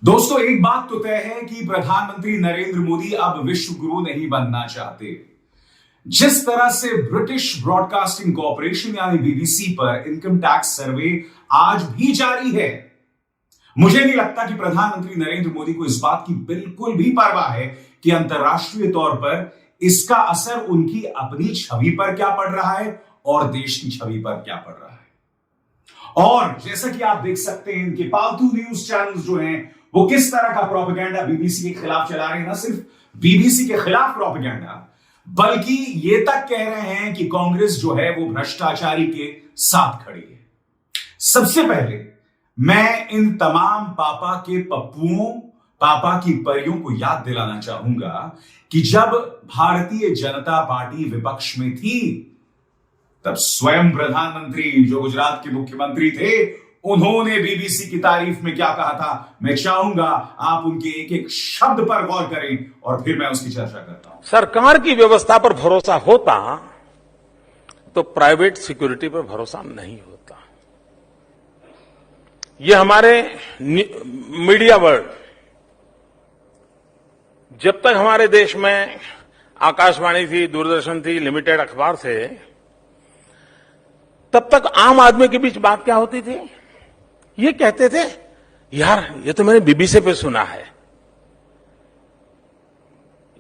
दोस्तों, एक बात तो तय है कि प्रधानमंत्री नरेंद्र मोदी अब विश्व गुरु नहीं बनना चाहते। जिस तरह से ब्रिटिश ब्रॉडकास्टिंग कॉर्पोरेशन यानी बीबीसी पर इनकम टैक्स सर्वे आज भी जारी है, मुझे नहीं लगता कि प्रधानमंत्री नरेंद्र मोदी को इस बात की बिल्कुल भी परवाह है कि अंतर्राष्ट्रीय तौर पर इसका असर उनकी अपनी छवि पर क्या पड़ रहा है और देश की छवि पर क्या पड़ रहा है। और जैसा कि आप देख सकते हैं, इनके पालतू न्यूज चैनल्स जो हैं वो किस तरह का प्रोपेगेंडा बीबीसी के खिलाफ चला रहे हैं। ना सिर्फ बीबीसी के खिलाफ प्रोपेगेंडा, बल्कि ये तक कह रहे हैं कि कांग्रेस जो है वो भ्रष्टाचारी के साथ खड़ी है। सबसे पहले मैं इन तमाम पापा के पप्पुओं, पापा की परियों को याद दिलाना चाहूंगा कि जब भारतीय जनता पार्टी विपक्ष में थी, तब स्वयं प्रधानमंत्री जो गुजरात के मुख्यमंत्री थे, उन्होंने बीबीसी की तारीफ में क्या कहा था। मैं चाहूंगा आप उनके एक एक शब्द पर गौर करें और फिर मैं उसकी चर्चा करता हूं। सरकार की व्यवस्था पर भरोसा होता तो प्राइवेट सिक्योरिटी पर भरोसा नहीं होता। ये हमारे मीडिया वर्ल्ड, जब तक हमारे देश में आकाशवाणी थी, दूरदर्शन थी, लिमिटेड अखबार थे, तब तक आम आदमी के बीच बात क्या होती थी, ये कहते थे यार ये तो मैंने बीबीसी पे सुना है,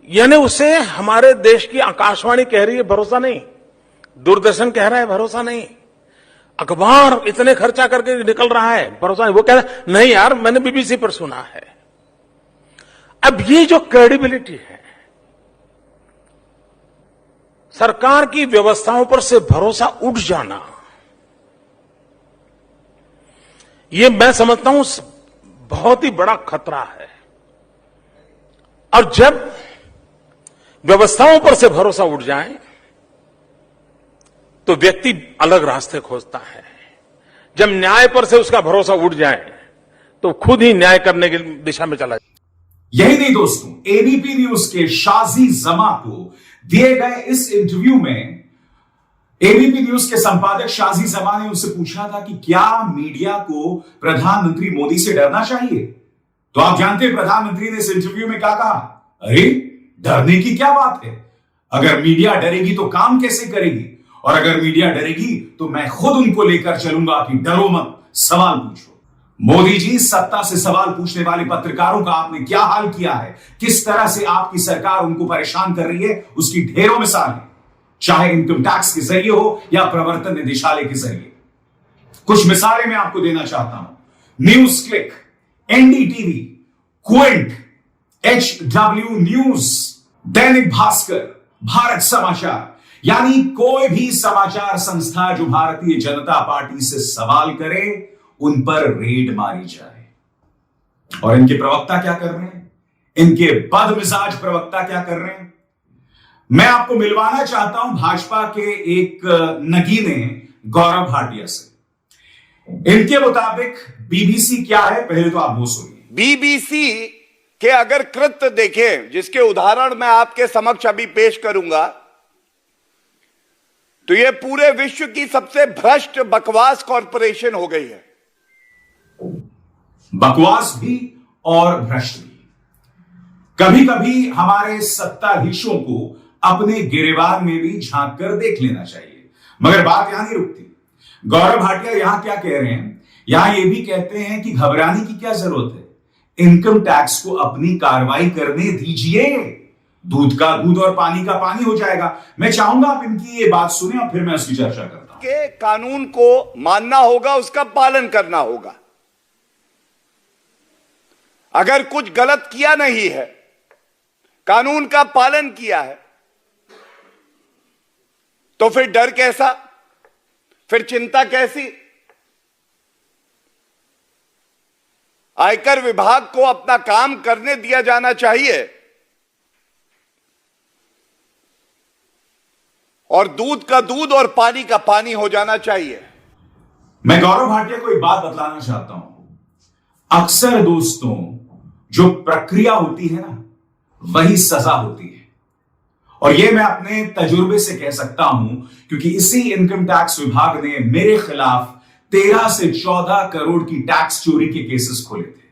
यानी उससे हमारे देश की आकाशवाणी कह रही है भरोसा नहीं, दूरदर्शन कह रहा है भरोसा नहीं, अखबार इतने खर्चा करके निकल रहा है भरोसा नहीं। वो कह रहा नहीं यार मैंने बीबीसी पर सुना है। अब ये जो क्रेडिबिलिटी है, सरकार की व्यवस्थाओं पर से भरोसा उठ जाना, ये मैं समझता हूं बहुत ही बड़ा खतरा है। और जब व्यवस्थाओं पर से भरोसा उठ जाए तो व्यक्ति अलग रास्ते खोजता है। जब न्याय पर से उसका भरोसा उठ जाए तो खुद ही न्याय करने की दिशा में चला जाए। यही नहीं दोस्तों, एबीपी न्यूज के शाजी जमा को दिए गए इस इंटरव्यू में एबीपी न्यूज के संपादक शाजी जमा ने उनसे पूछा था कि क्या मीडिया को प्रधानमंत्री मोदी से डरना चाहिए। तो आप जानते हैं प्रधानमंत्री ने इस इंटरव्यू में क्या कहा, अरे डरने की क्या बात है, अगर मीडिया डरेगी तो काम कैसे करेगी, और अगर मीडिया डरेगी तो मैं खुद उनको लेकर चलूंगा कि डरो मत, सवाल पूछो। मोदी जी, सत्ता से सवाल पूछने वाले पत्रकारों का आपने क्या हाल किया है, किस तरह से आपकी सरकार उनको परेशान कर रही है, उसकी ढेरों मिसाल है, चाहे इनकम टैक्स के जरिए हो या प्रवर्तन निदेशालय के जरिए। कुछ मिसालें मैं आपको देना चाहता हूं। News click, NDTV, Quint, HW news, Dainik Bhaskar, Bharat समाचार, यानी कोई भी समाचार संस्था जो भारतीय जनता पार्टी से सवाल करे उन पर रेड मारी जाए। और इनके प्रवक्ता क्या कर रहे हैं, इनके बदमिजाज प्रवक्ता क्या कर रहे हैं। मैं आपको मिलवाना चाहता हूं भाजपा के एक नगीने गौरव भाटिया से। इनके मुताबिक बीबीसी क्या है, पहले तो आप वो सुनिए। बीबीसी के अगर कृत्य देखें, जिसके उदाहरण मैं आपके समक्ष अभी पेश करूंगा, तो यह पूरे विश्व की सबसे भ्रष्ट बकवास कॉरपोरेशन हो गई है। बकवास भी और भ्रष्ट भी। कभी कभी हमारे सत्ताधीशों को अपने गिरेबान में भी झांक कर देख लेना चाहिए। मगर बात यहां नहीं रुकती। गौरव भाटिया यहां क्या कह रहे हैं, यहां ये भी कहते हैं कि घबराने की क्या जरूरत है, इनकम टैक्स को अपनी कार्रवाई करने दीजिए, दूध का दूध और पानी का पानी हो जाएगा। मैं चाहूंगा आप इनकी ये बात सुने और फिर मैं उसकी चर्चा करता हूं। के कानून को मानना होगा, उसका पालन करना होगा। अगर कुछ गलत किया नहीं है, कानून का पालन किया है, तो फिर डर कैसा, फिर चिंता कैसी। आयकर विभाग को अपना काम करने दिया जाना चाहिए और दूध का दूध और पानी का पानी हो जाना चाहिए। मैं गौरव भाटिया को एक बात बतलाना चाहता हूं। अक्सर दोस्तों, जो प्रक्रिया होती है ना, वही सजा होती है। और यह मैं अपने तजुर्बे से कह सकता हूं, क्योंकि इसी इनकम टैक्स विभाग ने मेरे खिलाफ 13 से 14 करोड़ की टैक्स चोरी के केसेस खोले थे।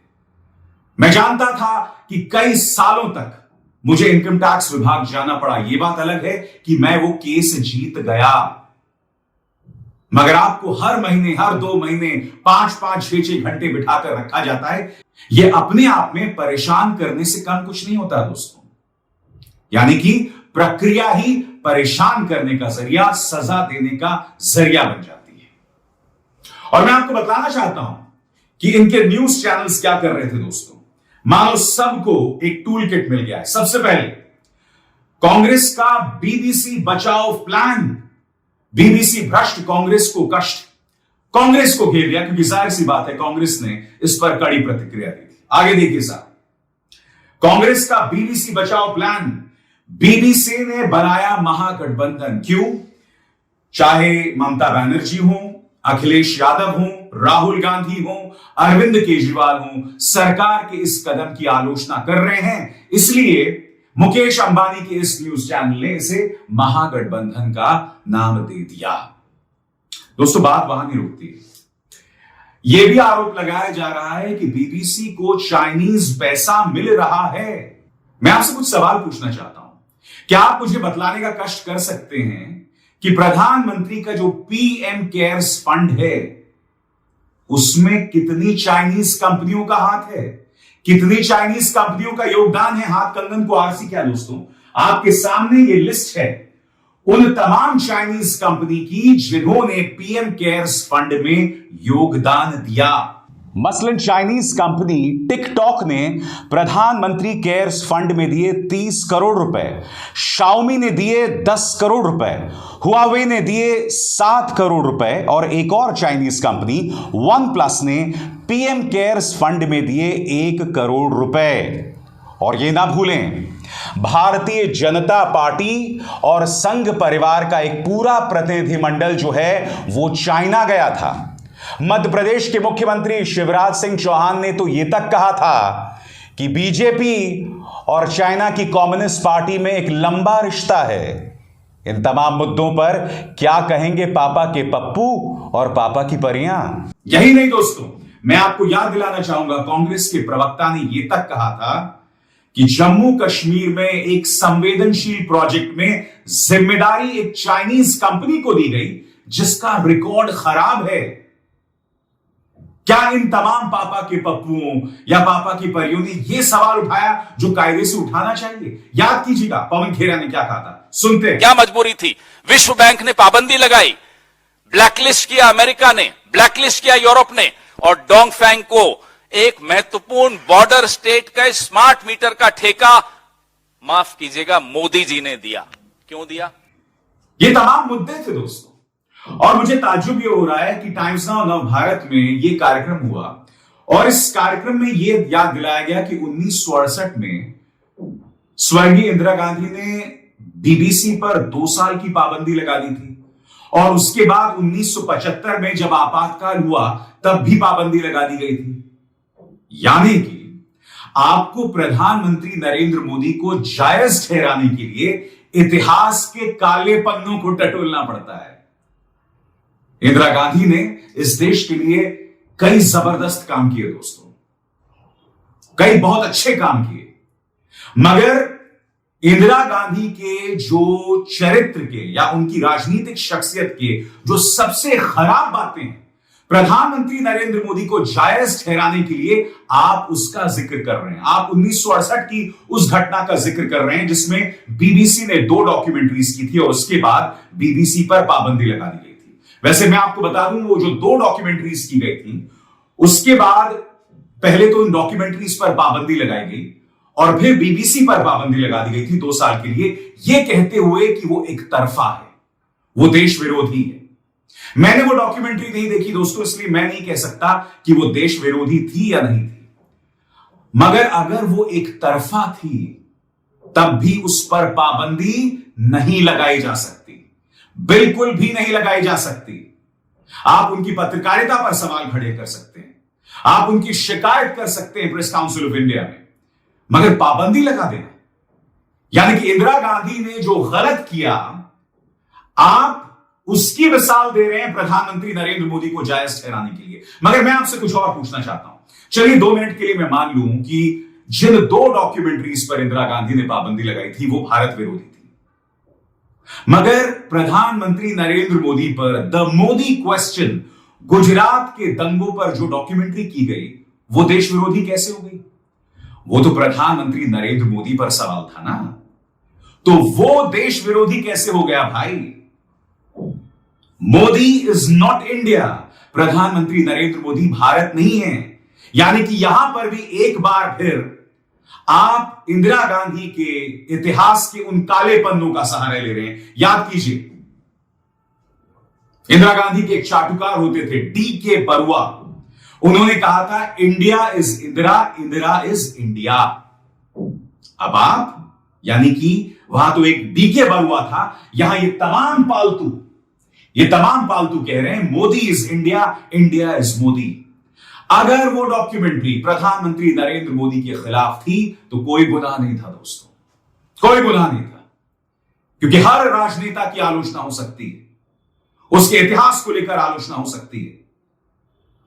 मैं जानता था कि कई सालों तक मुझे इनकम टैक्स विभाग जाना पड़ा। यह बात अलग है कि मैं वो केस जीत गया, मगर आपको हर महीने, हर 2 महीने 5-5, 6-6 घंटे बिठाकर रखा जाता है। यह अपने आप में परेशान करने से कम कुछ नहीं होता दोस्तों। यानी कि प्रक्रिया ही परेशान करने का जरिया, सजा देने का जरिया बन जाती है। और मैं आपको बताना चाहता हूं कि इनके न्यूज चैनल्स क्या कर रहे थे दोस्तों। मानो सबको एक टूल किट मिल गया है। सबसे पहले कांग्रेस का बीबीसी बचाओ प्लान, बीबीसी भ्रष्ट कांग्रेस को कष्ट, कांग्रेस को घेर लिया, क्योंकि जाहिर सी बात है कांग्रेस ने इस पर कड़ी प्रतिक्रिया दी थी। आगे देखिए साहब, कांग्रेस का बीबीसी बचाओ प्लान, बीबीसी ने बनाया महागठबंधन। क्यों? चाहे ममता बनर्जी हो, अखिलेश यादव हो, राहुल गांधी हो, अरविंद केजरीवाल हो, सरकार के इस कदम की आलोचना कर रहे हैं, इसलिए मुकेश अंबानी के इस न्यूज चैनल ने इसे महागठबंधन का नाम दे दिया। दोस्तों बात वहां नहीं रुकती। यह भी आरोप लगाया जा रहा है कि बीबीसी को चाइनीज पैसा मिल रहा है। मैं आपसे कुछ सवाल पूछना चाहता हूं। क्या आप मुझे बतलाने का कष्ट कर सकते हैं कि प्रधानमंत्री का जो पीएम केयर्स फंड है, उसमें कितनी चाइनीज कंपनियों का हाथ है, कितनी चाइनीज कंपनियों का योगदान है? हाथ कंगन को आरसी क्या दोस्तों, आपके सामने ये लिस्ट है उन तमाम चाइनीज कंपनी की जिन्होंने पीएम केयर्स फंड में योगदान दिया। मसलन चाइनीज कंपनी टिकटॉक ने प्रधानमंत्री केयर्स फंड में दिए 30 करोड़ रुपए, शाओमी ने दिए 10 करोड़ रुपए, हुआवे ने दिए 7 करोड़ रुपए और एक और चाइनीज कंपनी वन प्लस ने पीएम केयर्स फंड में दिए 1 करोड़ रुपए। और ये ना भूलें, भारतीय जनता पार्टी और संघ परिवार का एक पूरा प्रतिनिधिमंडल जो है वो चाइना गया था। मध्य प्रदेश के मुख्यमंत्री शिवराज सिंह चौहान ने तो यह तक कहा था कि बीजेपी और चाइना की कम्युनिस्ट पार्टी में एक लंबा रिश्ता है। इन तमाम मुद्दों पर क्या कहेंगे पापा के पप्पू और पापा की परियां? यही नहीं दोस्तों, मैं आपको याद दिलाना चाहूंगा, कांग्रेस के प्रवक्ता ने यह तक कहा था कि जम्मू कश्मीर में एक संवेदनशील प्रोजेक्ट में जिम्मेदारी एक चाइनीज कंपनी को दी गई जिसका रिकॉर्ड खराब है। क्या इन तमाम पापा के पप्पुओं या पापा की परियों ने यह सवाल उठाया जो कायदे से उठाना चाहिए? याद कीजिएगा पवन खेरा ने क्या कहा था, सुनते हैं। क्या मजबूरी थी? विश्व बैंक ने पाबंदी लगाई, ब्लैकलिस्ट किया अमेरिका ने, ब्लैकलिस्ट किया यूरोप ने, और डोंगफेंग को एक महत्वपूर्ण बॉर्डर स्टेट का स्मार्ट मीटर का ठेका, माफ कीजिएगा, मोदी जी ने दिया। क्यों दिया? ये तमाम मुद्दे थे दोस्तों। और मुझे ताज्जुब ये हो रहा है कि टाइम्स नाउ नव भारत में ये कार्यक्रम हुआ और इस कार्यक्रम में ये याद दिलाया गया कि 1968 में स्वर्गीय इंदिरा गांधी ने बीबीसी पर 2 साल की पाबंदी लगा दी थी और उसके बाद 1975 में जब आपातकाल हुआ तब भी पाबंदी लगा दी गई थी। यानी कि आपको प्रधानमंत्री नरेंद्र मोदी को जायज ठहराने के लिए इतिहास के काले पन्नों को टटोलना पड़ता है। इंदिरा गांधी ने इस देश के लिए कई जबरदस्त काम किए दोस्तों, कई बहुत अच्छे काम किए, मगर इंदिरा गांधी के जो चरित्र के या उनकी राजनीतिक शख्सियत के जो सबसे खराब बातें हैं, प्रधानमंत्री नरेंद्र मोदी को जायज ठहराने के लिए आप उसका जिक्र कर रहे हैं। आप 1968 की उस घटना का जिक्र कर रहे हैं जिसमें बीबीसी ने 2 डॉक्यूमेंट्रीज की थी और उसके बाद बीबीसी पर पाबंदी लगा दी गई थी। वैसे मैं आपको बता दूं, वो जो 2 डॉक्यूमेंट्रीज की गई थी उसके बाद पहले तो इन डॉक्यूमेंट्रीज पर पाबंदी लगाई गई और फिर बीबीसी पर पाबंदी लगा दी गई थी 2 साल के लिए, यह कहते हुए कि वो एक तरफा है, वो देश विरोधी है। मैंने वो डॉक्यूमेंट्री नहीं देखी दोस्तों, इसलिए मैं नहीं कह सकता कि वो देश विरोधी थी या नहीं थी, मगर अगर वो एक तरफा थी तब भी उस पर पाबंदी नहीं लगाई जा सकती, बिल्कुल भी नहीं लगाई जा सकती। आप उनकी पत्रकारिता पर सवाल खड़े कर सकते हैं, आप उनकी शिकायत कर सकते हैं प्रेस काउंसिल ऑफ इंडिया में, मगर पाबंदी लगा देना, यानी कि इंदिरा गांधी ने जो गलत किया आप उसकी मिसाल दे रहे हैं प्रधानमंत्री नरेंद्र मोदी को जायज ठहराने के लिए। मगर मैं आपसे कुछ और पूछना चाहता हूं। चलिए 2 मिनट के लिए मैं मान लूं कि जिन 2 डॉक्यूमेंट्रीज पर इंदिरा गांधी ने पाबंदी लगाई थी वो भारत विरोधी थी, मगर प्रधानमंत्री नरेंद्र मोदी पर द मोदी क्वेश्चन, गुजरात के दंगों पर जो डॉक्यूमेंट्री की गई, वो देश विरोधी कैसे हो गई? वो तो प्रधानमंत्री नरेंद्र मोदी पर सवाल था ना, तो वो देश विरोधी कैसे हो गया भाई? Modi is not India. प्रधानमंत्री नरेंद्र मोदी भारत नहीं है। यानी कि यहां पर भी एक बार फिर आप इंदिरा गांधी के इतिहास के उन काले पन्नों का सहारा ले रहे हैं। याद कीजिए, इंदिरा गांधी के एक चाटुकार होते थे, डी.के. बरुआ। उन्होंने कहा था India is Indira, Indira is India. अब आप, यानी कि वहां तो एक डी.के. बरुआ था, यहां ये तमाम पालतू कह रहे हैं Modi is India, India is Modi. अगर वो डॉक्यूमेंट्री प्रधानमंत्री नरेंद्र मोदी के खिलाफ थी तो कोई गुनाह नहीं था दोस्तों, कोई गुनाह नहीं था, क्योंकि हर राजनेता की आलोचना हो सकती है, उसके इतिहास को लेकर आलोचना हो सकती है।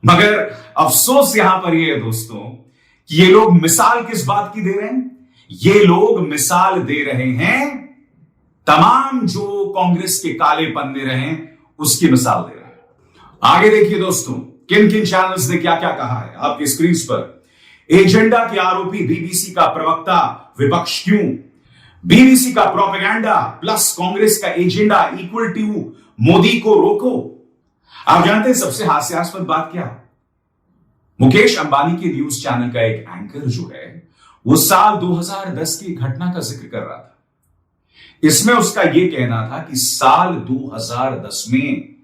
मगर अफसोस यहां पर यह है दोस्तों कि ये लोग मिसाल किस बात की दे रहे हैं? ये लोग मिसाल दे रहे हैं तमाम जो कांग्रेस के काले पन्ने रहे उसकी मिसाल दे रहे हैं। आगे देखिए दोस्तों, किन किन चैनल्स ने क्या क्या कहा है आपकी स्क्रीन पर। एजेंडा के आरोपी बीबीसी का प्रवक्ता, विपक्ष क्यों? बीबीसी का प्रोपेगेंडा प्लस कांग्रेस का एजेंडा इक्वल टू मोदी को रोको। आप जानते हैं सबसे हास्यास्पद बात क्या? मुकेश अंबानी के न्यूज चैनल का एक एंकर जो है वो साल 2010 की घटना का जिक्र कर रहा था। इसमें उसका यह कहना था कि साल 2010 में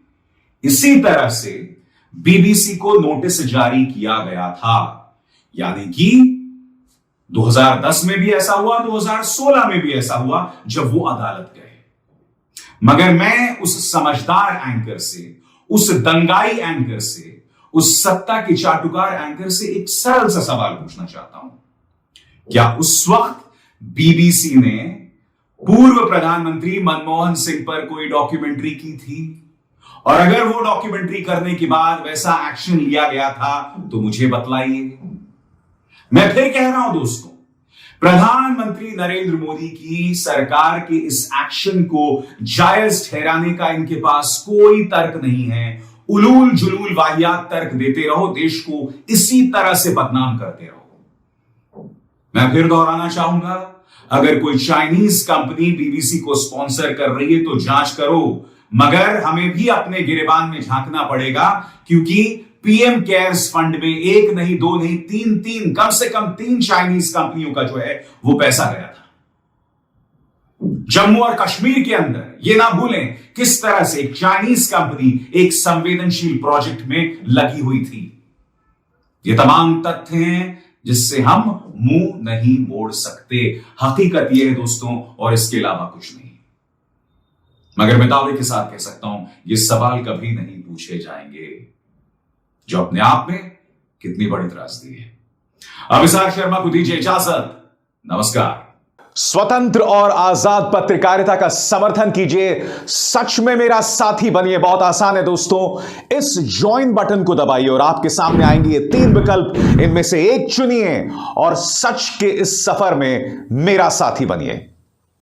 इसी तरह से बीबीसी को नोटिस जारी किया गया था। यानी कि 2010 में भी ऐसा हुआ, 2016 में भी ऐसा हुआ जब वो अदालत गए। मगर मैं उस समझदार एंकर से, उस दंगाई एंकर से, उस सत्ता के चाटुकार एंकर से एक सरल सा सवाल पूछना चाहता हूं। क्या उस वक्त बीबीसी ने पूर्व प्रधानमंत्री मनमोहन सिंह पर कोई डॉक्यूमेंट्री की थी? और अगर वो डॉक्यूमेंट्री करने के बाद वैसा एक्शन लिया गया था तो मुझे बतलाइए। मैं फिर कह रहा हूं दोस्तों, प्रधानमंत्री नरेंद्र मोदी की सरकार के इस एक्शन को जायज ठहराने का इनके पास कोई तर्क नहीं है। उलूल जुलूल वाहियात तर्क देते रहो, देश को इसी तरह से बदनाम करते रहो। मैं फिर दोहराना चाहूंगा, अगर कोई चाइनीज कंपनी बीबीसी को स्पॉन्सर कर रही है तो जांच करो, मगर हमें भी अपने गिरेबान में झांकना पड़ेगा, क्योंकि पीएम केयर्स फंड में 1 नहीं 2 नहीं 3 कम से कम 3 चाइनीज कंपनियों का जो है वो पैसा गया था। जम्मू और कश्मीर के अंदर ये ना भूलें किस तरह से एक चाइनीज कंपनी एक संवेदनशील प्रोजेक्ट में लगी हुई थी। ये तमाम तथ्य हैं जिससे हम मुंह नहीं मोड़ सकते। हकीकत यह है दोस्तों, और इसके अलावा कुछ नहीं। मगर मैं दावे के साथ कह सकता हूं, ये सवाल कभी नहीं पूछे जाएंगे, जो अपने आप में कितनी बड़ी त्रासदी है। अभिसार शर्मा को दीजिए इजाजत। नमस्कार। स्वतंत्र और आजाद पत्रकारिता का समर्थन कीजिए, सच में मेरा साथी बनिए। बहुत आसान है दोस्तों, इस ज्वाइन बटन को दबाइए और आपके सामने आएंगे ये 3 विकल्प, इनमें से एक चुनिए और सच के इस सफर में मेरा साथी बनिए।